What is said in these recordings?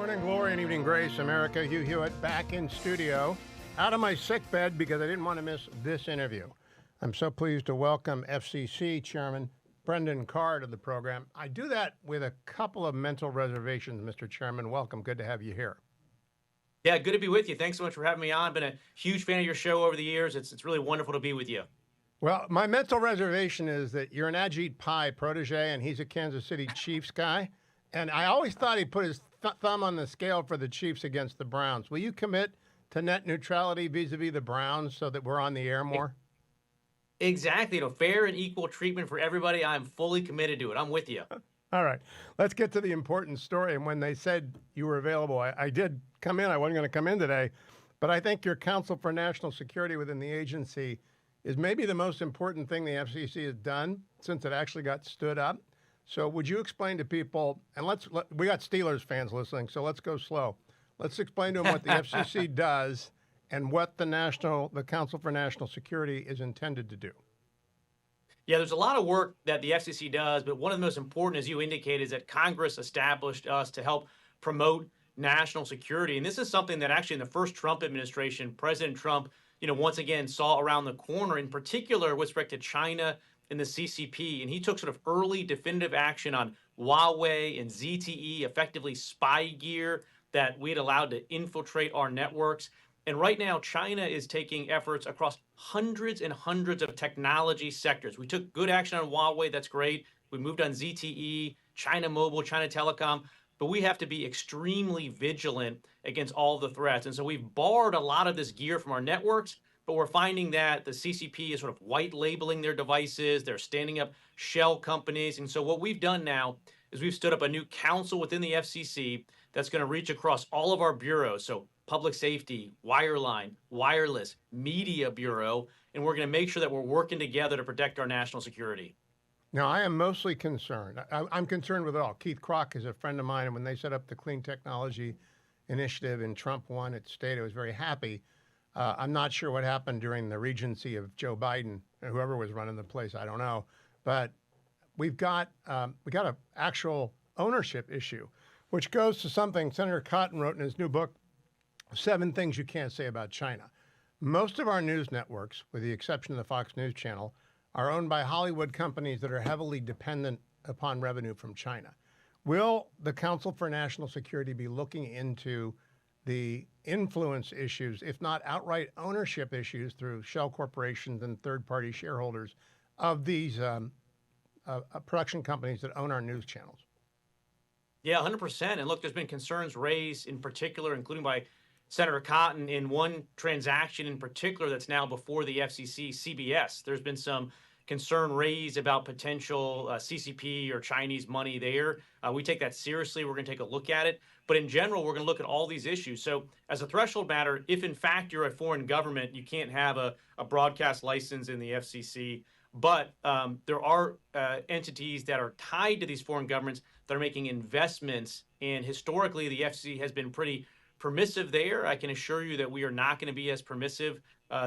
Morning glory and evening grace, America. Hugh Hewitt back in studio, out of my sick bed because I didn't want to miss this interview. I'm so pleased to welcome FCC Chairman Brendan Carr to the program. I do that with a couple of mental reservations, Mr. Chairman. Welcome. Good to have you here. Yeah, good to be with you. Thanks so much for having me on. Been a huge fan of your show over the years. It's really wonderful to be with you. Well, my mental reservation is that you're an Ajit Pai protege, and he's a Kansas City Chiefs guy. And I always thought he put his thumb on the scale for the Chiefs against the Browns. Will you commit to net neutrality vis-a-vis the Browns so that we're on the air more? Exactly. Fair and equal treatment for everybody. I'm fully committed to it. I'm with you. All right. Let's get to the important story. And when they said you were available, I did come in. I wasn't going to come in today. But I think your Council for National Security within the agency is maybe the most important thing the FCC has done since it actually got stood up. So would you explain to people, and we got Steelers fans listening, so let's go slow. Let's explain to them what the FCC does and what the Council for National Security is intended to do. Yeah, there's a lot of work that the FCC does, but one of the most important, as you indicate, is that Congress established us to help promote national security. And this is something that actually in the first Trump administration, President Trump, once again saw around the corner, in particular with respect to China and the CCP. And he took sort of early definitive action on Huawei and ZTE, effectively spy gear that we had allowed to infiltrate our networks. And right now, China is taking efforts across hundreds and hundreds of technology sectors. We took good action on Huawei. That's great. We moved on ZTE, China Mobile, China Telecom. But we have to be extremely vigilant against all the threats. And so we've barred a lot of this gear from our networks, but we're finding that the CCP is sort of white labeling their devices. They're standing up shell companies. And so what we've done now is we've stood up a new council within the FCC that's going to reach across all of our bureaus. So Public Safety, Wireline, Wireless, Media Bureau, and we're going to make sure that we're working together to protect our national security. Now, I am mostly concerned. I'm concerned with it all. Keith Kroc is a friend of mine, and when they set up the Clean Technology Initiative and Trump won at state, I was very happy. I'm not sure what happened during the regency of Joe Biden, or whoever was running the place, I don't know. But we got an actual ownership issue, which goes to something Senator Cotton wrote in his new book, 7 Things You Can't Say About China. Most of our news networks, with the exception of the Fox News Channel, are owned by Hollywood companies that are heavily dependent upon revenue from China. Will the Council for National Security be looking into the influence issues, if not outright ownership issues through shell corporations and third-party shareholders of these production companies that own our news channels? Yeah, 100%. And look, there's been concerns raised in particular, including by Senator Cotton, in one transaction in particular that's now before the FCC, CBS. There's been some concern raised about potential CCP or Chinese money there. We take that seriously. We're going to take a look at it. But in general, we're going to look at all these issues. So as a threshold matter, if in fact you're a foreign government, you can't have a broadcast license in the FCC. But there are entities that are tied to these foreign governments that are making investments. And historically, the FCC has been pretty permissive there. I can assure you that we are not going to be as permissive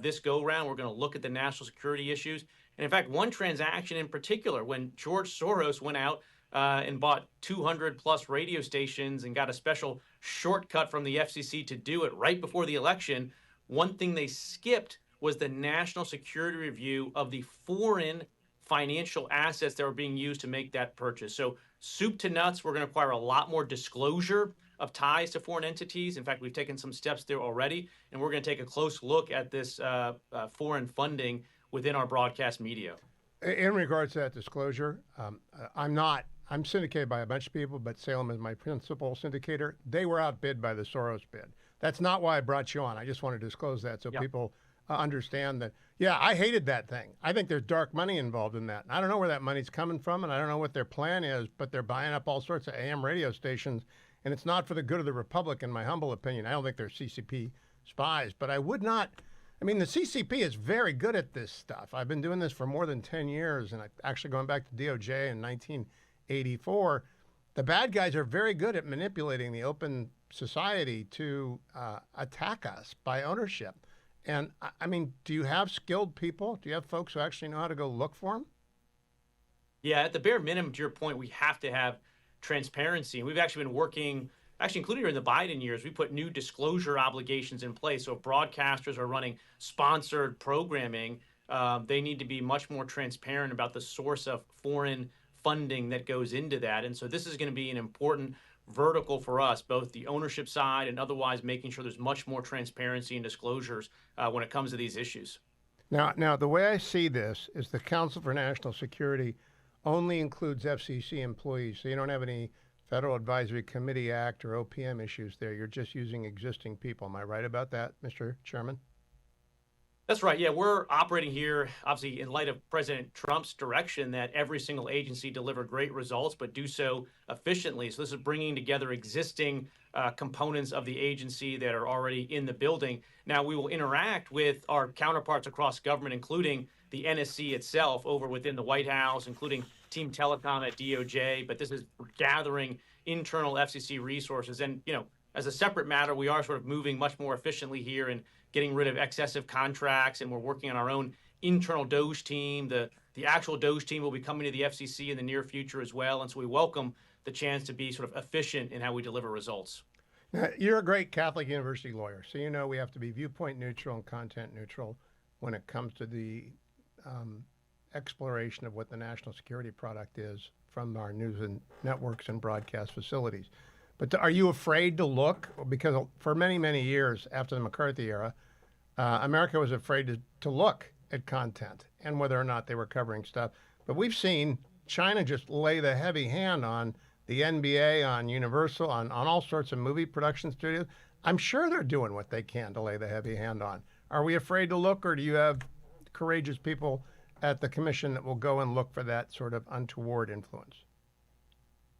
this go round. We're going to look at the national security issues. And in fact, one transaction in particular, when George Soros went out and bought 200 plus radio stations and got a special shortcut from the FCC to do it right before the election, one thing they skipped was the national security review of the foreign financial assets that were being used to make that purchase. So soup to nuts, we're going to require a lot more disclosure of ties to foreign entities. In fact, we've taken some steps there already, and we're going to take a close look at this foreign funding within our broadcast media. In regards to that disclosure, I'm syndicated by a bunch of people, but Salem is my principal syndicator. They were outbid by the Soros bid. That's not why I brought you on. I just want to disclose that so people understand that, yeah, I hated that thing. I think there's dark money involved in that. I don't know where that money's coming from, and I don't know what their plan is, but they're buying up all sorts of AM radio stations, and it's not for the good of the Republic, in my humble opinion. I don't think they're CCP spies, but I would not. I mean, the CCP is very good at this stuff. I've been doing this for more than 10 years, and actually going back to DOJ in 1984, the bad guys are very good at manipulating the open society to attack us by ownership. And I mean, do you have skilled people? Do you have folks who actually know how to go look for them? Yeah, at the bare minimum, to your point, we have to have transparency. And we've actually been working actually, including during the Biden years, we put new disclosure obligations in place. So if broadcasters are running sponsored programming, they need to be much more transparent about the source of foreign funding that goes into that. And so this is going to be an important vertical for us, both the ownership side and otherwise making sure there's much more transparency and disclosures when it comes to these issues. Now, the way I see this is the Council for National Security only includes FCC employees, so you don't have any Federal Advisory Committee Act or OPM issues there. You're just using existing people. Am I right about that, Mr. Chairman? That's right. Yeah, we're operating here, obviously, in light of President Trump's direction that every single agency deliver great results, but do so efficiently. So this is bringing together existing components of the agency that are already in the building. Now, we will interact with our counterparts across government, including the NSC itself over within the White House, including Team Telecom at DOJ. But this is gathering internal FCC resources. And, as a separate matter, we are sort of moving much more efficiently here and getting rid of excessive contracts, and we're working on our own internal DOJ team. The actual DOJ team will be coming to the FCC in the near future as well, and so we welcome the chance to be sort of efficient in how we deliver results. Now, you're a great Catholic university lawyer, so you know we have to be viewpoint neutral and content neutral when it comes to the exploration of what the national security product is from our news and networks and broadcast facilities. But are you afraid to look? Because for many, many years after the McCarthy era, America was afraid to look at content and whether or not they were covering stuff. But we've seen China just lay the heavy hand on the NBA, on Universal, on all sorts of movie production studios. I'm sure they're doing what they can to lay the heavy hand on. Are we afraid to look, or do you have courageous people at the commission that will go and look for that sort of untoward influence?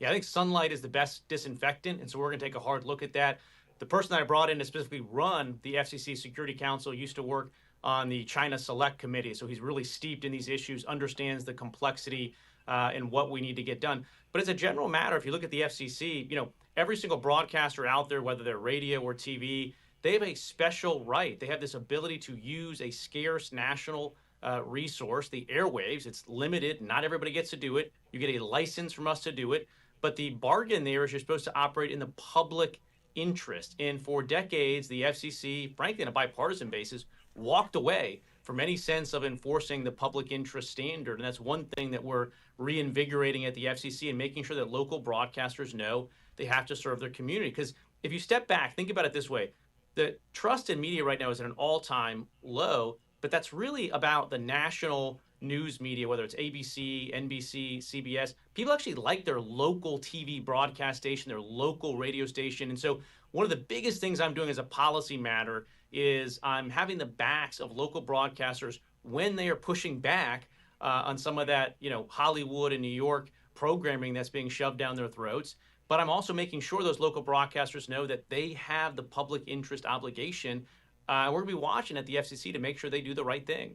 Yeah, I think sunlight is the best disinfectant, and so we're going to take a hard look at that. The person that I brought in to specifically run the FCC Security Council used to work on the China Select Committee, so he's really steeped in these issues, understands the complexity and what we need to get done. But as a general matter, if you look at the FCC, every single broadcaster out there, whether they're radio or TV, they have a special right. They have this ability to use a scarce national resource, the airwaves. It's limited. Not everybody gets to do it. You get a license from us to do it. But the bargain there is you're supposed to operate in the public interest. And for decades, the FCC, frankly, on a bipartisan basis, walked away from any sense of enforcing the public interest standard. And that's one thing that we're reinvigorating at the FCC and making sure that local broadcasters know they have to serve their community. Because if you step back, think about it this way. The trust in media right now is at an all-time low, but that's really about the national news media, whether it's ABC, NBC, CBS. People actually like their local TV broadcast station, their local radio station. And so one of the biggest things I'm doing as a policy matter is I'm having the backs of local broadcasters when they are pushing back on some of that, Hollywood and New York programming that's being shoved down their throats. But I'm also making sure those local broadcasters know that they have the public interest obligation. We're going to be watching at the FCC to make sure they do the right thing.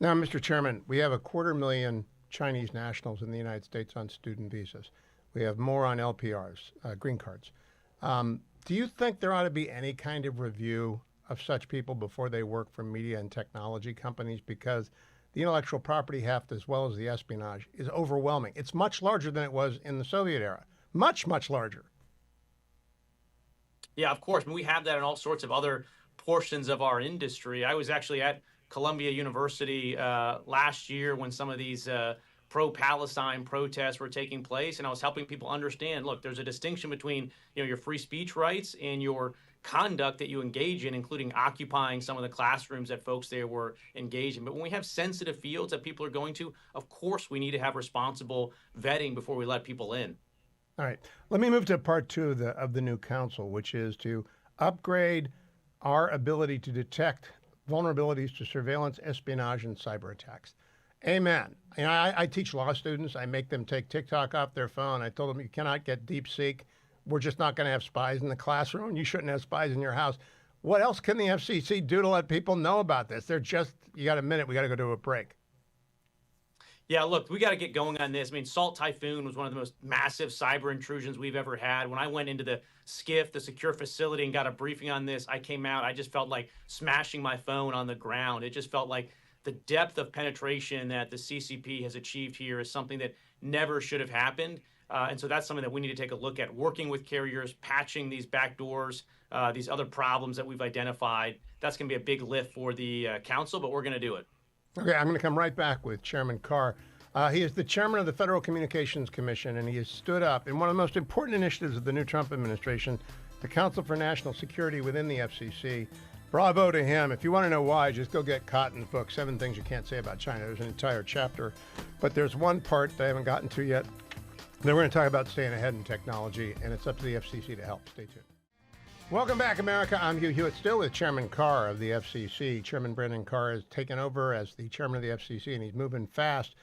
Now, Mr. Chairman, we have 250,000 Chinese nationals in the United States on student visas. We have more on LPRs, green cards. Do you think there ought to be any kind of review of such people before they work for media and technology companies? Because the intellectual property heft, as well as the espionage, is overwhelming. It's much larger than it was in the Soviet era. Much, much larger. Yeah, of course. We have that in all sorts of other portions of our industry. I was actually at Columbia University last year when some of these pro-Palestine protests were taking place, and I was helping people understand, look, there's a distinction between your free speech rights and your conduct that you engage in, including occupying some of the classrooms that folks there were engaged in. But when we have sensitive fields that people are going to, of course we need to have responsible vetting before we let people in. All right. Let me move to part two of the new council, which is to upgrade our ability to detect vulnerabilities to surveillance, espionage, and cyber attacks. Amen. I teach law students. I make them take TikTok off their phone. I told them you cannot get DeepSeek. We're just not going to have spies in the classroom. You shouldn't have spies in your house. What else can the FCC do to let people know about this? You got a minute. We got to go to a break. Yeah, look, we got to get going on this. I mean, Salt Typhoon was one of the most massive cyber intrusions we've ever had. When I went into the SCIF, the secure facility, and got a briefing on this, I came out, I just felt like smashing my phone on the ground. It just felt like the depth of penetration that the CCP has achieved here is something that never should have happened. And so that's something that we need to take a look at, working with carriers, patching these backdoors, these other problems that we've identified. That's going to be a big lift for the council, but we're going to do it. Okay, I'm going to come right back with Chairman Carr. He is the chairman of the Federal Communications Commission, and he has stood up in one of the most important initiatives of the new Trump administration, the Council for National Security within the FCC. Bravo to him. If you want to know why, just go get Cotton's book, 7 Things You Can't Say About China. There's an entire chapter. But there's one part that I haven't gotten to yet. Then we're going to talk about staying ahead in technology, and it's up to the FCC to help. Stay tuned. Welcome back, America. I'm Hugh Hewitt, still with Chairman Carr of the FCC. Chairman Brendan Carr has taken over as the chairman of the FCC, and he's moving fast.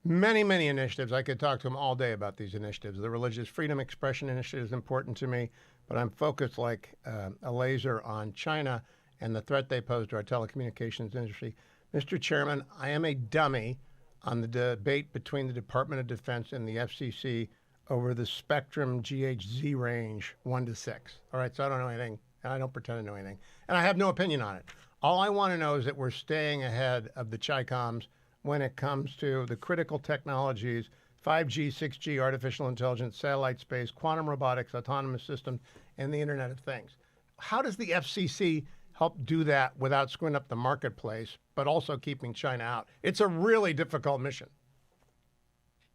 Many, many initiatives. I could talk to him all day about these initiatives. The Religious Freedom Expression Initiative is important to me, but I'm focused like a laser on China and the threat they pose to our telecommunications industry. Mr. Chairman, I am a dummy on the debate between the Department of Defense and the FCC over the spectrum GHz range 1 to 6. All right, so I don't know anything, and I don't pretend to know anything, and I have no opinion on it. All I want to know is that we're staying ahead of the Chi-Coms when it comes to the critical technologies, 5G, 6G, artificial intelligence, satellite space, quantum robotics, autonomous systems, and the Internet of Things. How does the FCC help do that without screwing up the marketplace, but also keeping China out? It's a really difficult mission.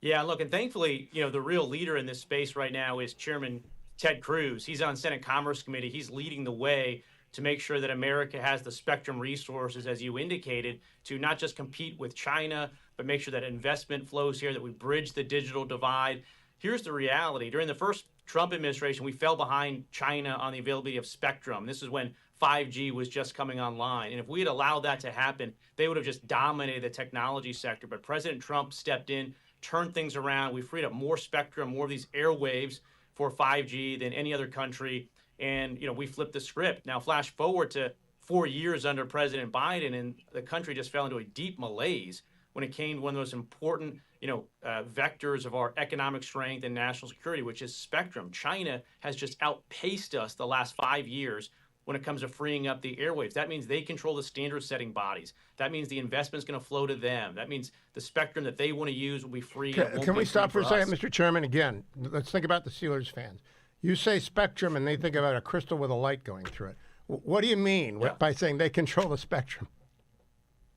Yeah, look, and thankfully, the real leader in this space right now is Chairman Ted Cruz. He's on Senate Commerce Committee. He's leading the way to make sure that America has the spectrum resources, as you indicated, to not just compete with China, but make sure that investment flows here, that we bridge the digital divide. Here's the reality. During the first Trump administration, we fell behind China on the availability of spectrum. This is when 5G was just coming online. And if we had allowed that to happen, they would have just dominated the technology sector. But President Trump stepped in, turned things around. We freed up more spectrum, more of these airwaves for 5G than any other country. And, we flipped the script. Now, flash forward to 4 years under President Biden, and the country just fell into a deep malaise when it came to one of the most important, vectors of our economic strength and national security, which is spectrum. China has just outpaced us the last 5 years when it comes to freeing up the airwaves. That means they control the standard-setting bodies. That means the investment's going to flow to them. That means the spectrum that they want to use will be free. Can we stop for a second, Mr. Chairman? Again, let's think about the Steelers fans. You say spectrum, and they think about a crystal with a light going through it. What do you mean by saying they control the spectrum?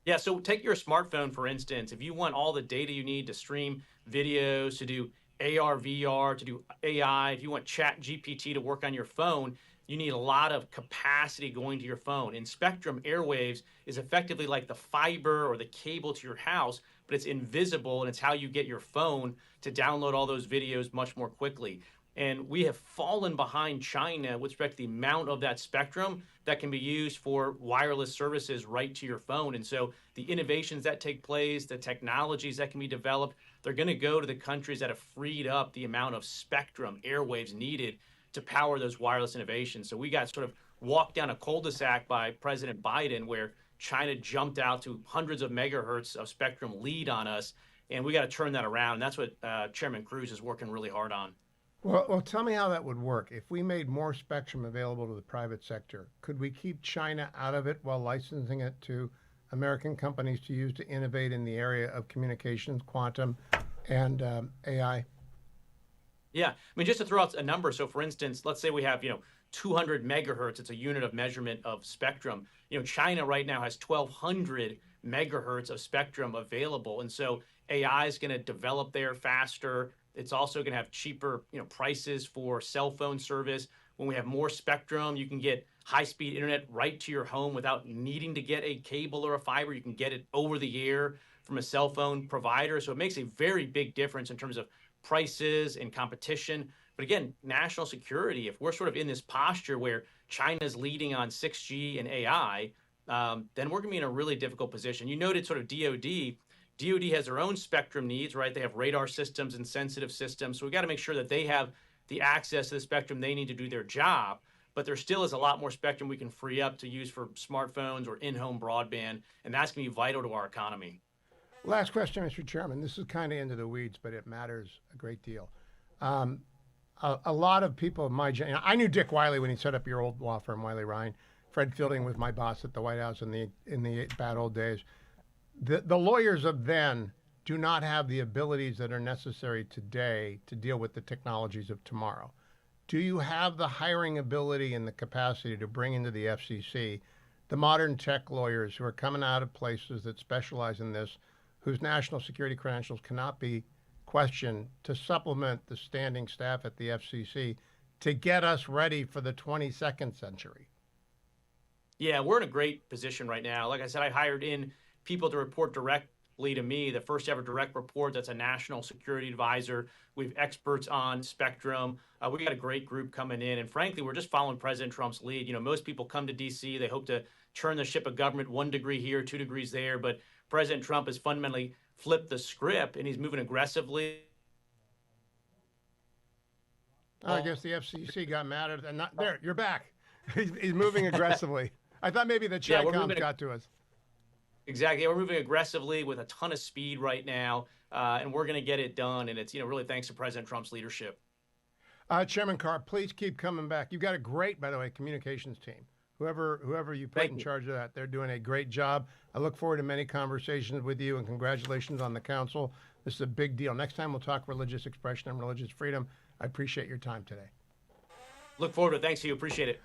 Yeah, so take your smartphone, for instance. If you want all the data you need to stream videos, to do AR, VR, to do AI, if you want Chat GPT to work on your phone, you need a lot of capacity going to your phone. And spectrum airwaves is effectively like the fiber or the cable to your house, but it's invisible, and it's how you get your phone to download all those videos much more quickly. And we have fallen behind China with respect to the amount of that spectrum that can be used for wireless services right to your phone. And so the innovations that take place, the technologies that can be developed, they're going to go to the countries that have freed up the amount of spectrum airwaves needed to power those wireless innovations. So we got sort of walked down a cul-de-sac by President Biden where China jumped out to hundreds of megahertz of spectrum lead on us, and we got to turn that around. And that's what Chairman Cruz is working really hard on. Well, tell me how that would work. If we made more spectrum available to the private sector, could we keep China out of it while licensing it to American companies to use to innovate in the area of communications, quantum, and AI? Yeah, I mean, just to throw out a number. So, for instance, let's say we have 200 megahertz. It's a unit of measurement of spectrum. China right now has 1,200 megahertz of spectrum available, and so AI is going to develop there faster. It's also going to have cheaper, prices for cell phone service. When we have more spectrum, you can get high-speed internet right to your home without needing to get a cable or a fiber. You can get it over the air from a cell phone provider. So it makes a very big difference in terms of prices and competition. But again, national security, if we're sort of in this posture where China's leading on 6G and AI, then we're going to be in a really difficult position. You noted sort of DOD. DOD has their own spectrum needs, right? They have radar systems and sensitive systems. So we got to make sure that they have the access to the spectrum they need to do their job. But there still is a lot more spectrum we can free up to use for smartphones or in-home broadband. And that's going to be vital to our economy. Last question, Mr. Chairman. This is kind of into the weeds, but it matters a great deal. A lot of people of my generation, I knew Dick Wiley when he set up your old law firm, Wiley Ryan. Fred Fielding was my boss at the White House in the bad old days. The lawyers of then do not have the abilities that are necessary today to deal with the technologies of tomorrow. Do you have the hiring ability and the capacity to bring into the FCC the modern tech lawyers who are coming out of places that specialize in this, whose national security credentials cannot be questioned, to supplement the standing staff at the FCC to get us ready for the 22nd century? Yeah, we're in a great position right now. Like I said, I hired in people to report directly to me, the first ever direct report that's a national security advisor. We have experts on Spectrum. We got a great group coming in. And frankly, we're just following President Trump's lead. You know, most people come to D.C., they hope to turn the ship of government 1 degree here, 2 degrees there. But President Trump has fundamentally flipped the script, and he's moving aggressively. Oh, I guess the FCC got mad at it. And not there. You're back. He's moving aggressively. I thought maybe the Yeah, Chi-Coms got to us. Exactly. Yeah, we're moving aggressively with a ton of speed right now, and we're going to get it done. And it's, you know, really thanks to President Trump's leadership. Chairman Carr, please keep coming back. You've got a great, by the way, communications team. Whoever you put Thank in you. charge of that, they're doing a great job. I look forward to many conversations with you, and congratulations on the council. This is a big deal. Next time we'll talk religious expression and religious freedom. I appreciate your time today. Look forward to it. Thanks to you. Appreciate it.